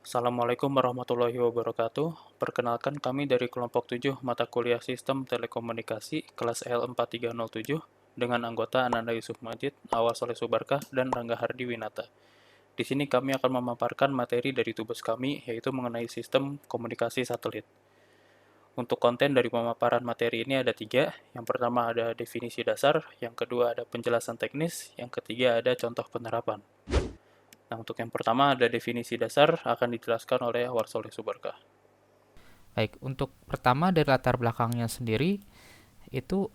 Assalamualaikum warahmatullahi wabarakatuh. Perkenalkan kami dari kelompok 7 mata kuliah Sistem Telekomunikasi kelas L4307 dengan anggota Ananda Yusuf Majid, Awas Soleh Subarkah, dan Rangga Hardi Winata. Di sini kami akan memaparkan materi dari tugas kami yaitu mengenai sistem komunikasi satelit. Untuk konten dari pemaparan materi ini ada 3. Yang pertama ada definisi dasar, yang kedua ada penjelasan teknis, yang ketiga ada contoh penerapan. Nah, untuk yang pertama ada definisi dasar akan dijelaskan oleh Warsoleh Subarkah. Baik, untuk pertama dari latar belakangnya sendiri itu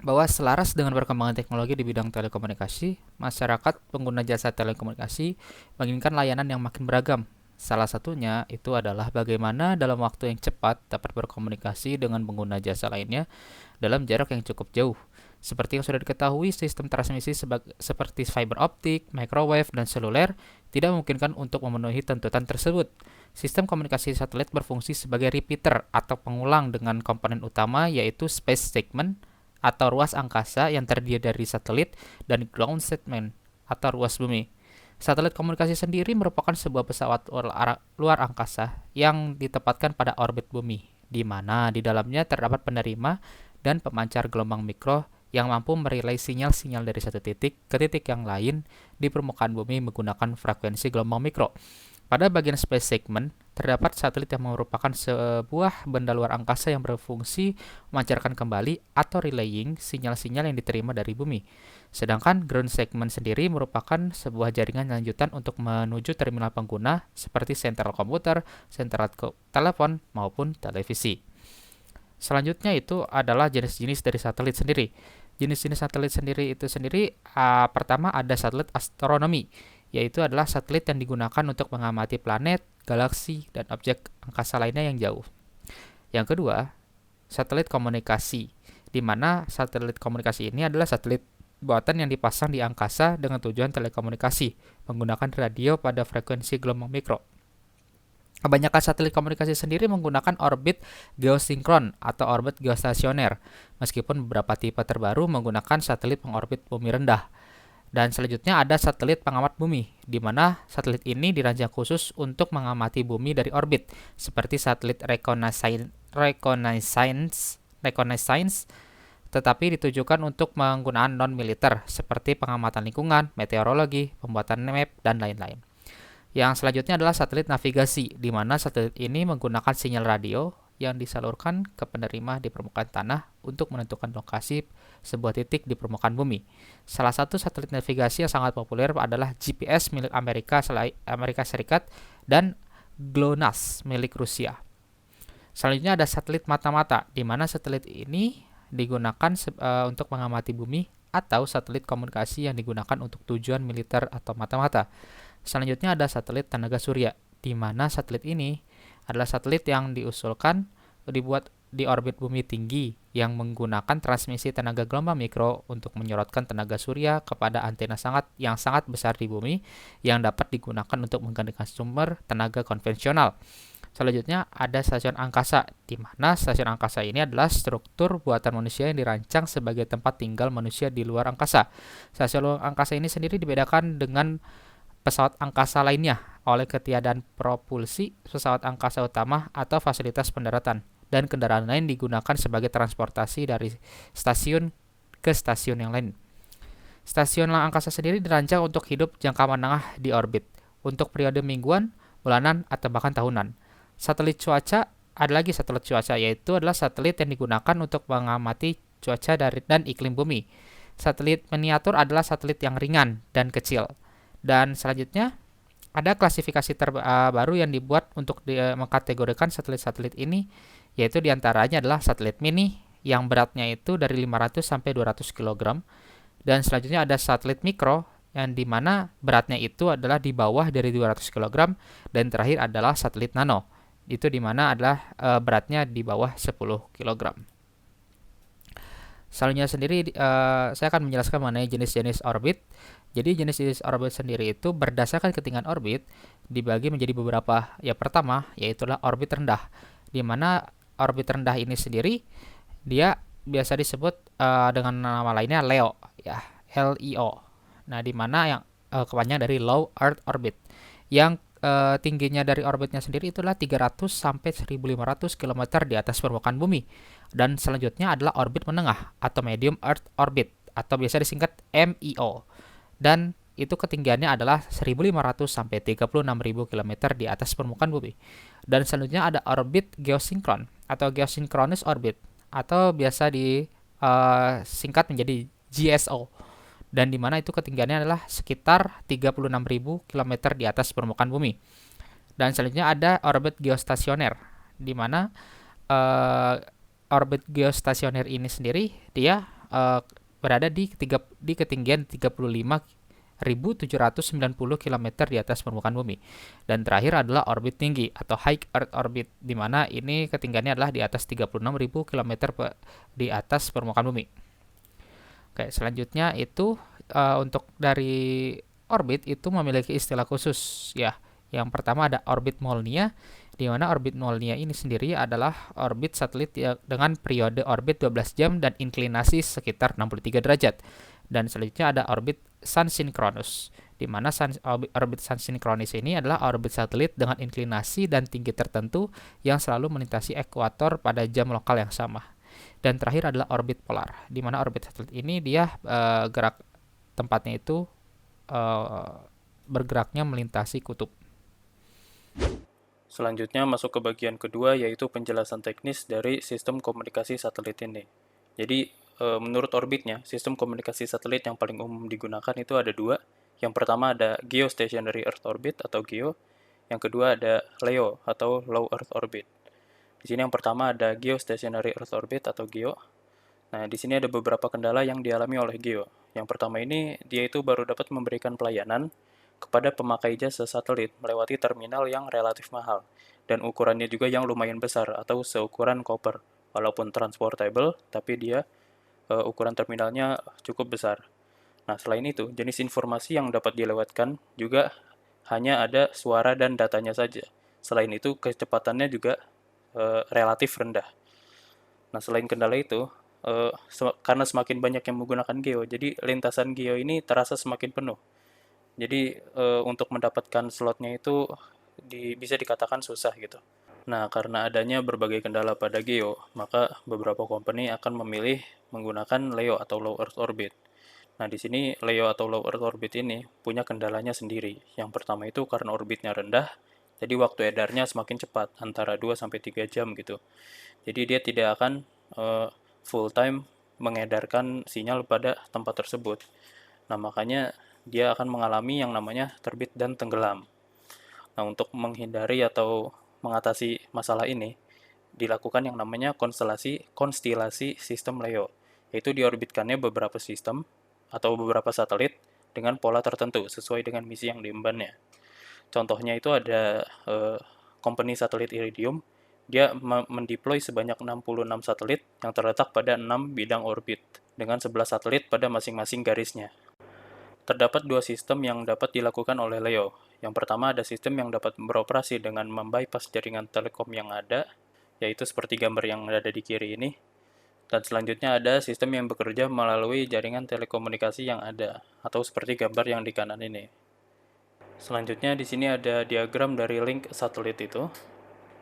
bahwa selaras dengan perkembangan teknologi di bidang telekomunikasi, masyarakat pengguna jasa telekomunikasi menginginkan layanan yang makin beragam. Salah satunya itu adalah bagaimana dalam waktu yang cepat dapat berkomunikasi dengan pengguna jasa lainnya dalam jarak yang cukup jauh. Seperti yang sudah diketahui, sistem transmisi seperti fiber optik, microwave, dan seluler tidak memungkinkan untuk memenuhi tuntutan tersebut. Sistem komunikasi satelit berfungsi sebagai repeater atau pengulang dengan komponen utama yaitu space segment atau ruas angkasa yang terdiri dari satelit dan ground segment atau ruas bumi. Satelit komunikasi sendiri merupakan sebuah pesawat luar angkasa yang ditempatkan pada orbit bumi, di mana di dalamnya terdapat penerima dan pemancar gelombang mikro yang mampu merelay sinyal-sinyal dari satu titik ke titik yang lain di permukaan bumi menggunakan frekuensi gelombang mikro. Pada bagian space segment, terdapat satelit yang merupakan sebuah benda luar angkasa yang berfungsi memancarkan kembali atau relaying sinyal-sinyal yang diterima dari bumi. Sedangkan ground segment sendiri merupakan sebuah jaringan lanjutan untuk menuju terminal pengguna seperti sentral komputer, sentral telepon, maupun televisi. Selanjutnya itu adalah jenis-jenis dari satelit sendiri. Jenis-jenis satelit sendiri itu sendiri pertama ada satelit astronomi, yaitu adalah satelit yang digunakan untuk mengamati planet, galaksi, dan objek angkasa lainnya yang jauh. Yang kedua, satelit komunikasi, di mana satelit komunikasi ini adalah satelit buatan yang dipasang di angkasa dengan tujuan telekomunikasi, menggunakan radio pada frekuensi gelombang mikro. Kebanyakan satelit komunikasi sendiri menggunakan orbit geosinkron atau orbit geostasioner, meskipun beberapa tipe terbaru menggunakan satelit pengorbit bumi rendah. Dan selanjutnya ada satelit pengamat bumi, di mana satelit ini dirancang khusus untuk mengamati bumi dari orbit, seperti satelit reconnaissance, tetapi ditujukan untuk penggunaan non-militer, seperti pengamatan lingkungan, meteorologi, pembuatan map, dan lain-lain. Yang selanjutnya adalah satelit navigasi, di mana satelit ini menggunakan sinyal radio yang disalurkan ke penerima di permukaan tanah untuk menentukan lokasi sebuah titik di permukaan bumi. Salah satu satelit navigasi yang sangat populer adalah GPS milik Amerika Serikat dan GLONASS milik Rusia. Selanjutnya ada satelit mata-mata, di mana satelit ini digunakan untuk mengamati bumi atau satelit komunikasi yang digunakan untuk tujuan militer atau mata-mata. Selanjutnya ada satelit tenaga surya, di mana satelit ini adalah satelit yang dibuat di orbit bumi tinggi yang menggunakan transmisi tenaga gelombang mikro untuk menyorotkan tenaga surya kepada antena yang sangat besar di bumi yang dapat digunakan untuk menggantikan sumber tenaga konvensional. Selanjutnya ada stasiun angkasa, di mana stasiun angkasa ini adalah struktur buatan manusia yang dirancang sebagai tempat tinggal manusia di luar angkasa. Stasiun angkasa ini sendiri dibedakan dengan pesawat angkasa lainnya oleh ketiadaan propulsi pesawat angkasa utama atau fasilitas pendaratan, dan kendaraan lain digunakan sebagai transportasi dari stasiun ke stasiun yang lain. Stasiun angkasa sendiri dirancang untuk hidup jangka menengah di orbit, untuk periode mingguan, bulanan, atau bahkan tahunan. Satelit cuaca, ada lagi satelit cuaca, yaitu adalah satelit yang digunakan untuk mengamati cuaca dan iklim bumi. Satelit miniatur adalah satelit yang ringan dan kecil. Dan selanjutnya ada klasifikasi terbaru yang dibuat untuk mengkategorikan satelit-satelit ini, yaitu diantaranya adalah satelit mini yang beratnya itu dari 500 sampai 200 kg, dan selanjutnya ada satelit mikro yang dimana beratnya itu adalah di bawah dari 200 kg, dan terakhir adalah satelit nano, itu dimana adalah beratnya di bawah 10 kg. Selanjutnya sendiri saya akan menjelaskan mengenai jenis-jenis orbit. Jadi jenis-jenis orbit sendiri itu berdasarkan ketinggian orbit dibagi menjadi beberapa. Yang pertama yaitu orbit rendah, di mana orbit rendah ini sendiri dia biasa disebut dengan nama lainnya LEO, ya, LEO. Nah, di mana yang kepanjangan dari Low Earth Orbit, yang tingginya dari orbitnya sendiri itulah 300 sampai 1.500 km di atas permukaan bumi. Dan selanjutnya adalah orbit menengah atau medium Earth orbit atau biasa disingkat MEO. Dan itu ketinggiannya adalah 1.500 sampai 36.000 km di atas permukaan bumi. Dan selanjutnya ada orbit geosinkron atau geosynchronous orbit atau biasa disingkat menjadi GSO, dan di mana itu ketinggiannya adalah sekitar 36.000 km di atas permukaan bumi. Dan selanjutnya ada orbit geostasioner, di mana orbit geostasioner ini sendiri dia berada di ketinggian 35.790 km di atas permukaan bumi. Dan terakhir adalah orbit tinggi atau high Earth orbit, di mana ini ketinggiannya adalah di atas 36.000 km di atas permukaan bumi. Oke, selanjutnya itu untuk dari orbit itu memiliki istilah khusus ya. Yang pertama ada orbit Molniya, di mana orbit Molniya ini sendiri adalah orbit satelit dengan periode orbit 12 jam dan inklinasi sekitar 63 derajat. Dan selanjutnya ada orbit Sun Synchronous, di mana orbit Sun Synchronous ini adalah orbit satelit dengan inklinasi dan tinggi tertentu yang selalu melintasi ekuator pada jam lokal yang sama. Dan terakhir adalah orbit polar, di mana orbit satelit ini dia gerak tempatnya itu bergeraknya melintasi kutub. Selanjutnya masuk ke bagian kedua, yaitu penjelasan teknis dari sistem komunikasi satelit ini. Jadi, menurut orbitnya, sistem komunikasi satelit yang paling umum digunakan itu ada dua. Yang pertama ada Geostationary Earth Orbit atau GEO. Yang kedua ada LEO atau Low Earth Orbit. Di sini yang pertama ada Geostationary Earth Orbit atau GEO. Nah, di sini ada beberapa kendala yang dialami oleh GEO. Yang pertama ini, dia itu baru dapat memberikan pelayanan kepada pemakai jasa satelit melewati terminal yang relatif mahal, dan ukurannya juga yang lumayan besar atau seukuran koper. Walaupun transportable, tapi dia ukuran terminalnya cukup besar. Nah, selain itu, jenis informasi yang dapat dilewatkan juga hanya ada suara dan datanya saja. Selain itu, kecepatannya juga relatif rendah. Nah, selain kendala itu, karena semakin banyak yang menggunakan GEO, jadi lintasan GEO ini terasa semakin penuh. Jadi untuk mendapatkan slotnya itu bisa dikatakan susah gitu. Nah, karena adanya berbagai kendala pada GEO, maka beberapa company akan memilih menggunakan LEO atau Low Earth Orbit. Nah, di sini LEO atau Low Earth Orbit ini punya kendalanya sendiri. Yang pertama itu karena orbitnya rendah, jadi waktu edarnya semakin cepat, antara 2-3 jam gitu. Jadi dia tidak akan full time mengedarkan sinyal pada tempat tersebut. Nah, makanya dia akan mengalami yang namanya terbit dan tenggelam. Nah, untuk menghindari atau mengatasi masalah ini, dilakukan yang namanya konstelasi sistem LEO, yaitu diorbitkannya beberapa sistem atau beberapa satelit dengan pola tertentu sesuai dengan misi yang diembannya. Contohnya itu ada company satelit Iridium, dia mendeploy sebanyak 66 satelit yang terletak pada 6 bidang orbit, dengan 11 satelit pada masing-masing garisnya. Terdapat dua sistem yang dapat dilakukan oleh LEO. Yang pertama ada sistem yang dapat beroperasi dengan membypass jaringan telekom yang ada, yaitu seperti gambar yang ada di kiri ini. Dan selanjutnya ada sistem yang bekerja melalui jaringan telekomunikasi yang ada, atau seperti gambar yang di kanan ini. Selanjutnya di sini ada diagram dari link satelit itu.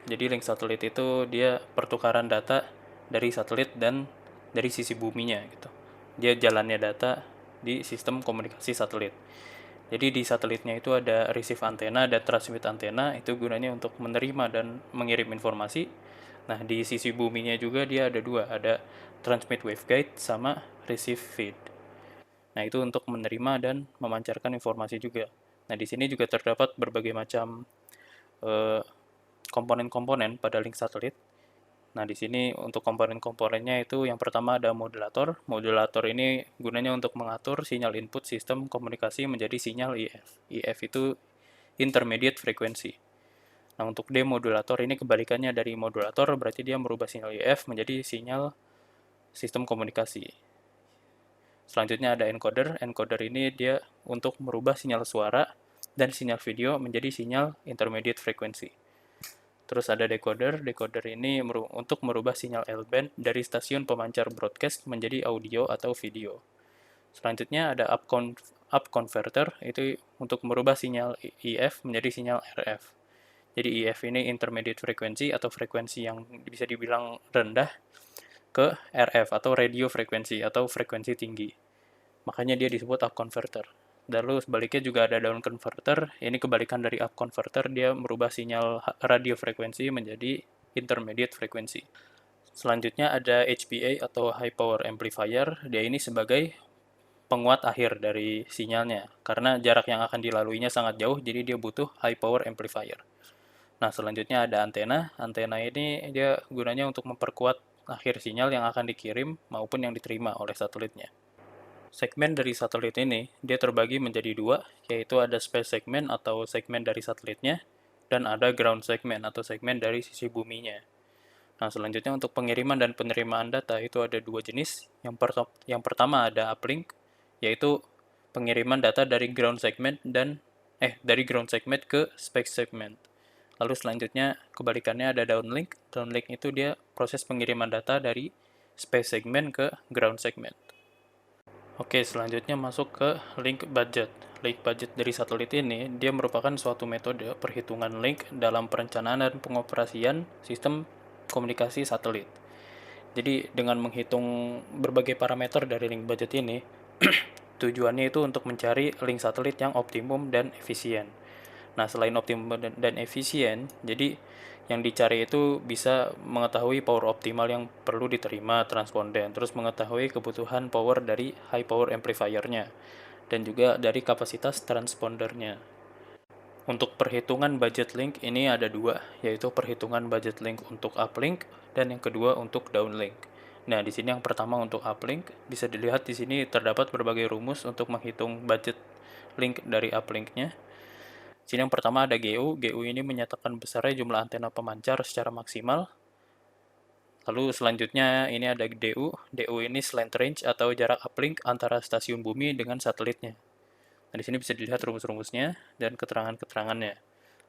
Jadi link satelit itu dia pertukaran data dari satelit dan dari sisi buminya gitu. Dia jalannya data di sistem komunikasi satelit. Jadi di satelitnya itu ada receive antena dan transmit antena, itu gunanya untuk menerima dan mengirim informasi. Nah, di sisi buminya juga dia ada dua, ada transmit waveguide sama receive feed. Nah, itu untuk menerima dan memancarkan informasi juga. Nah, di sini juga terdapat berbagai macam komponen-komponen pada link satelit. Nah, di sini untuk komponen-komponennya itu yang pertama ada modulator. Modulator ini gunanya untuk mengatur sinyal input sistem komunikasi menjadi sinyal IF. IF itu intermediate frequency. Nah, untuk demodulator ini kebalikannya dari modulator, berarti dia merubah sinyal IF menjadi sinyal sistem komunikasi. Selanjutnya ada encoder. Encoder ini dia untuk merubah sinyal suara dan sinyal video menjadi sinyal intermediate frequency. Terus ada decoder. Decoder ini untuk merubah sinyal L-band dari stasiun pemancar broadcast menjadi audio atau video. Selanjutnya ada up converter itu untuk merubah sinyal IF menjadi sinyal RF. Jadi IF ini intermediate frequency atau frekuensi yang bisa dibilang rendah ke RF atau radio frekuensi atau frekuensi tinggi. Makanya dia disebut up converter. Lalu sebaliknya juga ada down converter. Ini kebalikan dari up converter, dia merubah sinyal radio frekuensi menjadi intermediate frekuensi. Selanjutnya ada HPA atau high power amplifier. Dia ini sebagai penguat akhir dari sinyalnya, karena jarak yang akan dilaluinya sangat jauh, jadi dia butuh high power amplifier. Nah, selanjutnya ada antena. Antena ini dia gunanya untuk memperkuat akhir sinyal yang akan dikirim maupun yang diterima oleh satelitnya. Segmen dari satelit ini, dia terbagi menjadi dua, yaitu ada space segment atau segmen dari satelitnya, dan ada ground segment atau segmen dari sisi buminya. Nah, selanjutnya untuk pengiriman dan penerimaan data itu ada dua jenis. Yang pertama ada uplink, yaitu pengiriman data dari ground segment dari ground segment ke space segment. Lalu selanjutnya kebalikannya ada downlink. Downlink itu dia proses pengiriman data dari space segment ke ground segment. Oke, selanjutnya masuk ke link budget. Link budget dari satelit ini dia merupakan suatu metode perhitungan link dalam perencanaan dan pengoperasian sistem komunikasi satelit. Jadi dengan menghitung berbagai parameter dari link budget ini, tujuannya itu untuk mencari link satelit yang optimum dan efisien. Nah, selain optimum dan efisien, jadi yang dicari itu bisa mengetahui power optimal yang perlu diterima transponden, terus mengetahui kebutuhan power dari high power amplifiernya, dan juga dari kapasitas transpondernya. Untuk perhitungan budget link ini ada dua, yaitu perhitungan budget link untuk uplink dan yang kedua untuk downlink. Nah, di sini yang pertama untuk uplink, bisa dilihat di sini terdapat berbagai rumus untuk menghitung budget link dari uplinknya. Di sini yang pertama ada GU. GU ini menyatakan besarnya jumlah antena pemancar secara maksimal. Lalu selanjutnya ini ada DU. DU ini slant range atau jarak uplink antara stasiun bumi dengan satelitnya. Nah, di sini bisa dilihat rumus-rumusnya dan keterangan-keterangannya.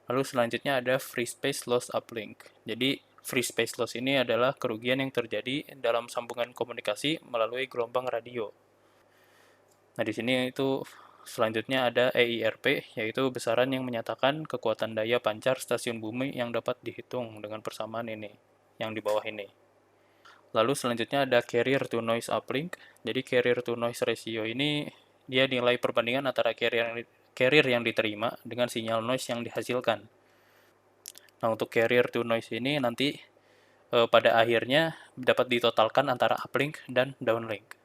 Lalu selanjutnya ada free space loss uplink. Jadi, free space loss ini adalah kerugian yang terjadi dalam sambungan komunikasi melalui gelombang radio. Nah, di sini itu selanjutnya ada EIRP, yaitu besaran yang menyatakan kekuatan daya pancar stasiun bumi yang dapat dihitung dengan persamaan ini, yang di bawah ini. Lalu selanjutnya ada carrier to noise uplink. Jadi carrier to noise ratio ini dia nilai perbandingan antara carrier yang diterima dengan sinyal noise yang dihasilkan. Nah, untuk carrier to noise ini nanti pada akhirnya dapat ditotalkan antara uplink dan downlink.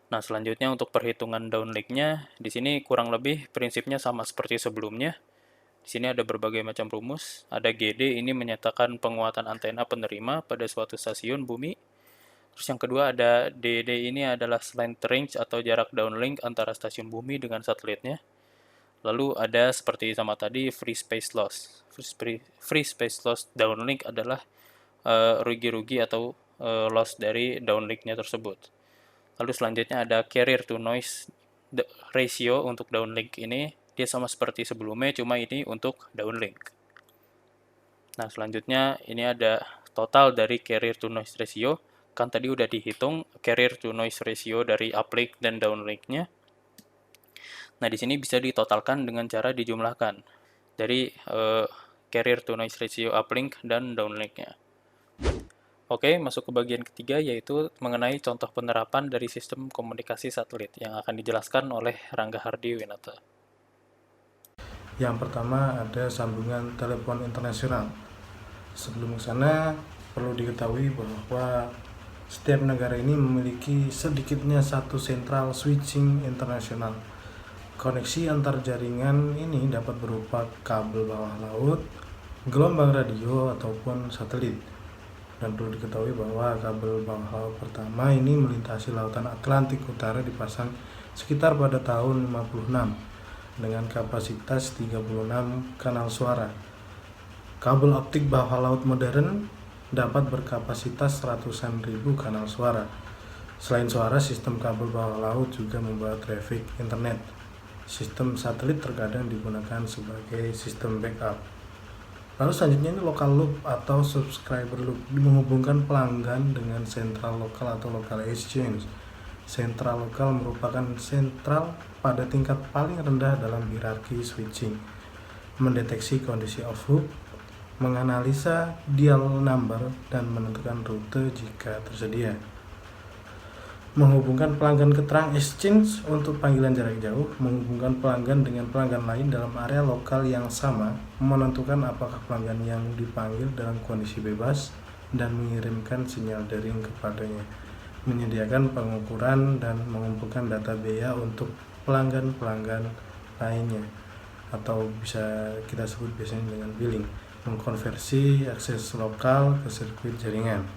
Nah, selanjutnya untuk perhitungan downlinknya, di sini kurang lebih prinsipnya sama seperti sebelumnya. Di sini ada berbagai macam rumus. Ada GD, ini menyatakan penguatan antena penerima pada suatu stasiun bumi. Terus yang kedua ada DD, ini adalah slant range atau jarak downlink antara stasiun bumi dengan satelitnya. Lalu ada seperti sama tadi free space loss. Free space loss downlink adalah rugi-rugi atau loss dari downlinknya tersebut. Lalu selanjutnya ada carrier to noise ratio untuk downlink ini. Dia sama seperti sebelumnya, cuma ini untuk downlink. Nah, selanjutnya ini ada total dari carrier to noise ratio. Kan tadi udah dihitung carrier to noise ratio dari uplink dan downlinknya. Nah, di sini bisa ditotalkan dengan cara dijumlahkan dari carrier to noise ratio uplink dan downlinknya. Oke, masuk ke bagian ketiga, yaitu mengenai contoh penerapan dari sistem komunikasi satelit yang akan dijelaskan oleh Rangga Hardi Winata. Yang pertama ada sambungan telepon internasional. Sebelum ke sana, perlu diketahui bahwa setiap negara ini memiliki sedikitnya satu sentral switching internasional. Koneksi antar jaringan ini dapat berupa kabel bawah laut, gelombang radio, ataupun satelit. Dan perlu diketahui bahwa kabel bawah laut pertama ini melintasi lautan Atlantik Utara dipasang sekitar pada tahun 56 dengan kapasitas 36 kanal suara. Kabel optik bawah laut modern dapat berkapasitas ratusan ribu kanal suara. Selain suara, sistem kabel bawah laut juga membawa traffic internet. Sistem satelit terkadang digunakan sebagai sistem backup. Lalu selanjutnya ini local loop atau subscriber loop, menghubungkan pelanggan dengan sentral lokal atau local exchange. Sentral lokal merupakan sentral pada tingkat paling rendah dalam hierarki switching, mendeteksi kondisi off-hook, menganalisa dial number, dan menentukan rute jika tersedia. Menghubungkan pelanggan ke trunk exchange untuk panggilan jarak jauh, menghubungkan pelanggan dengan pelanggan lain dalam area lokal yang sama, menentukan apakah pelanggan yang dipanggil dalam kondisi bebas, dan mengirimkan sinyal daring kepadanya, menyediakan pengukuran dan mengumpulkan data biaya untuk pelanggan-pelanggan lainnya, atau bisa kita sebut biasanya dengan billing, mengkonversi akses lokal ke sirkuit jaringan,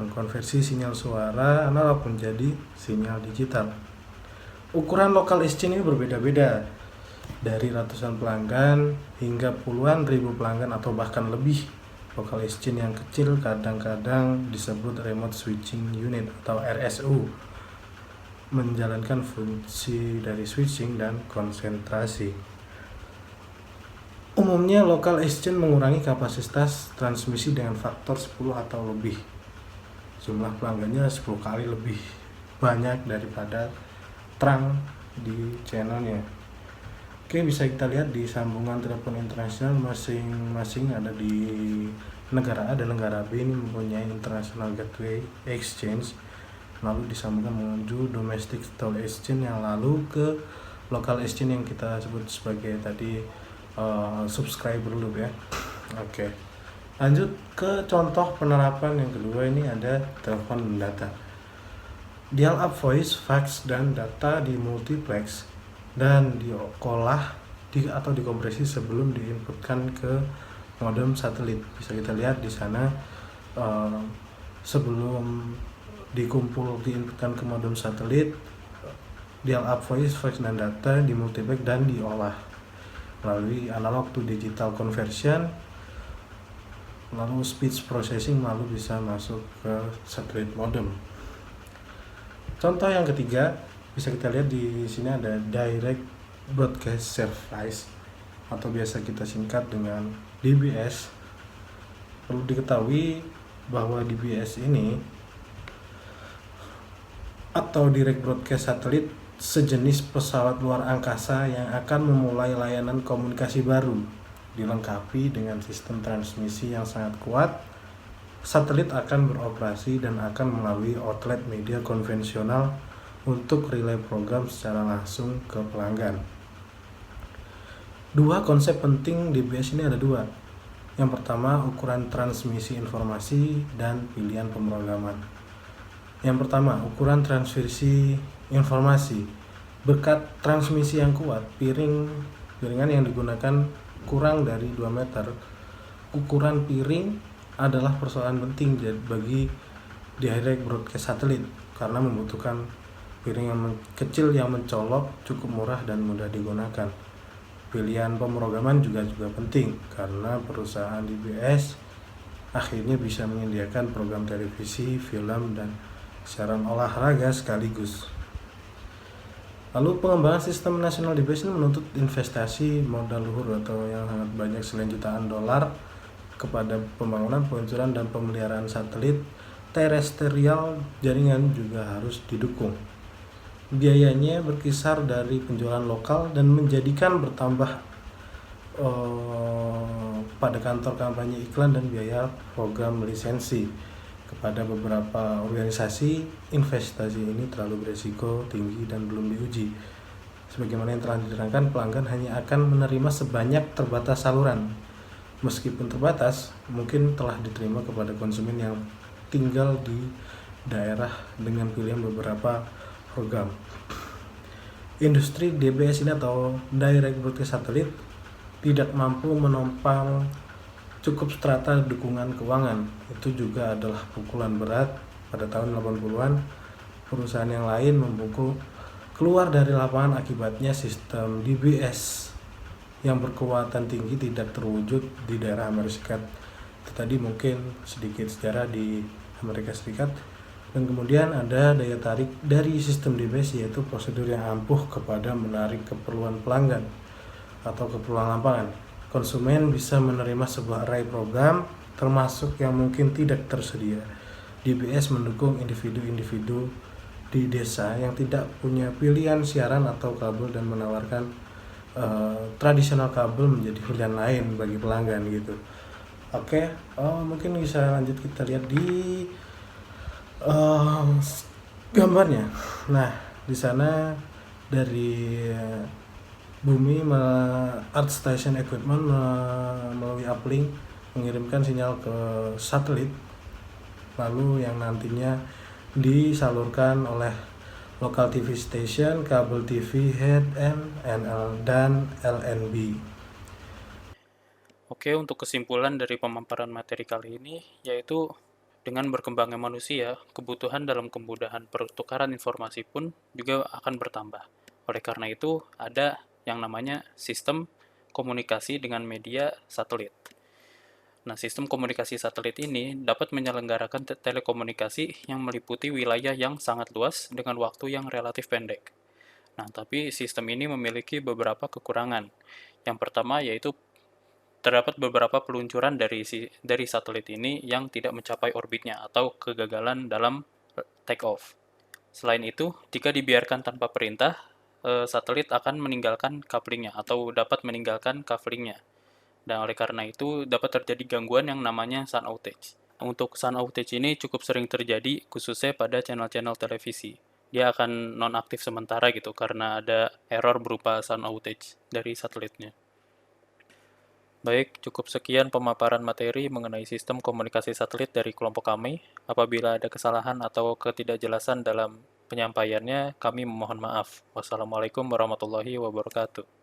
mengkonversi sinyal suara analog menjadi sinyal digital. Ukuran local exchange ini berbeda-beda, dari ratusan pelanggan hingga puluhan ribu pelanggan atau bahkan lebih. Local exchange yang kecil kadang-kadang disebut remote switching unit atau RSU, menjalankan fungsi dari switching dan konsentrasi. Umumnya local exchange mengurangi kapasitas transmisi dengan faktor 10 atau lebih. Jumlah pelanggannya 10 kali lebih banyak daripada trunk di channelnya. Oke, bisa kita lihat di sambungan telepon internasional masing-masing ada di negara A dan negara B ini mempunyai international gateway exchange, lalu disambungkan menuju domestic toll exchange, yang lalu ke local exchange yang kita sebut sebagai tadi subscriber loop ya. Oke. Lanjut ke contoh penerapan yang kedua, ini ada telepon dan data. Dial up voice, fax, dan data di multiplex dan diolah atau dikompresi sebelum diinputkan ke modem satelit. Bisa kita lihat di sana sebelum diinputkan ke modem satelit, dial up voice, fax, dan data di multiplex dan diolah melalui analog to digital conversion, lalu speech processing, lalu bisa masuk ke satelit modem. Contoh yang ketiga bisa kita lihat di sini ada direct broadcast service atau biasa kita singkat dengan DBS. Perlu diketahui bahwa DBS ini atau direct broadcast satelit sejenis pesawat luar angkasa yang akan memulai layanan komunikasi baru, dilengkapi dengan sistem transmisi yang sangat kuat. Satelit akan beroperasi dan akan melalui outlet media konvensional untuk relay program secara langsung ke pelanggan. Dua konsep penting DBS ini ada dua. Yang pertama, ukuran transmisi informasi dan pilihan pemrograman. Yang pertama, ukuran transmisi informasi. Berkat transmisi yang kuat, piringan yang digunakan kurang dari 2 meter. Ukuran piring adalah persoalan penting bagi direct broadcast satelit karena membutuhkan piring yang kecil yang mencolok, cukup murah dan mudah digunakan. Pilihan pemrograman juga penting karena perusahaan DBS akhirnya bisa menyediakan program televisi, film, dan siaran olahraga sekaligus. Lalu pengembangan sistem nasional DBS ini menuntut investasi modal luhur atau yang sangat banyak selain jutaan dolar kepada pembangunan, peluncuran, dan pemeliharaan satelit terestrial. Jaringan juga harus didukung. Biayanya berkisar dari penjualan lokal dan menjadikan bertambah pada kantor kampanye iklan dan biaya program lisensi. Kepada beberapa organisasi, investasi ini terlalu berisiko tinggi dan belum diuji. Sebagaimana yang telah diterangkan, pelanggan hanya akan menerima sebanyak terbatas saluran. Meskipun terbatas, mungkin telah diterima kepada konsumen yang tinggal di daerah dengan pilihan beberapa program. Industri DBS ini atau Direct Broadcast Satellite tidak mampu menopang cukup strata dukungan keuangan. Itu juga adalah pukulan berat. Pada tahun 80-an, perusahaan yang lain membungkuk keluar dari lapangan akibatnya sistem DBS yang berkekuatan tinggi tidak terwujud di daerah Amerika Serikat. Itu tadi mungkin sedikit sejarah di Amerika Serikat. Dan kemudian ada daya tarik dari sistem DBS, yaitu prosedur yang ampuh kepada menarik keperluan pelanggan atau keperluan lapangan. Konsumen bisa menerima sebuah array program termasuk yang mungkin tidak tersedia. DBS mendukung individu-individu di desa yang tidak punya pilihan siaran atau kabel dan menawarkan tradisional kabel menjadi pilihan lain bagi pelanggan gitu. Oke, mungkin bisa lanjut kita lihat di eh, gambarnya. Nah, di sana dari bumi Earth Station Equipment melalui uplink mengirimkan sinyal ke satelit, lalu yang nantinya disalurkan oleh local TV station, kabel TV, head, NL, dan LNB. Oke, untuk kesimpulan dari pemaparan materi kali ini, yaitu dengan berkembangnya manusia, kebutuhan dalam kemudahan pertukaran informasi pun juga akan bertambah. Oleh karena itu, ada yang namanya sistem komunikasi dengan media satelit. Nah, sistem komunikasi satelit ini dapat menyelenggarakan telekomunikasi yang meliputi wilayah yang sangat luas dengan waktu yang relatif pendek. Nah, tapi sistem ini memiliki beberapa kekurangan. Yang pertama yaitu terdapat beberapa peluncuran dari satelit ini yang tidak mencapai orbitnya atau kegagalan dalam take off. Selain itu, jika dibiarkan tanpa perintah, satelit akan meninggalkan couplingnya atau dapat meninggalkan couplingnya. Dan oleh karena itu dapat terjadi gangguan yang namanya sun outage. Untuk sun outage ini cukup sering terjadi khususnya pada channel-channel televisi. Dia akan nonaktif sementara gitu karena ada error berupa sun outage dari satelitnya. Baik, cukup sekian pemaparan materi mengenai sistem komunikasi satelit dari kelompok kami. Apabila ada kesalahan atau ketidakjelasan dalam penyampaiannya, kami memohon maaf. Wassalamualaikum warahmatullahi wabarakatuh.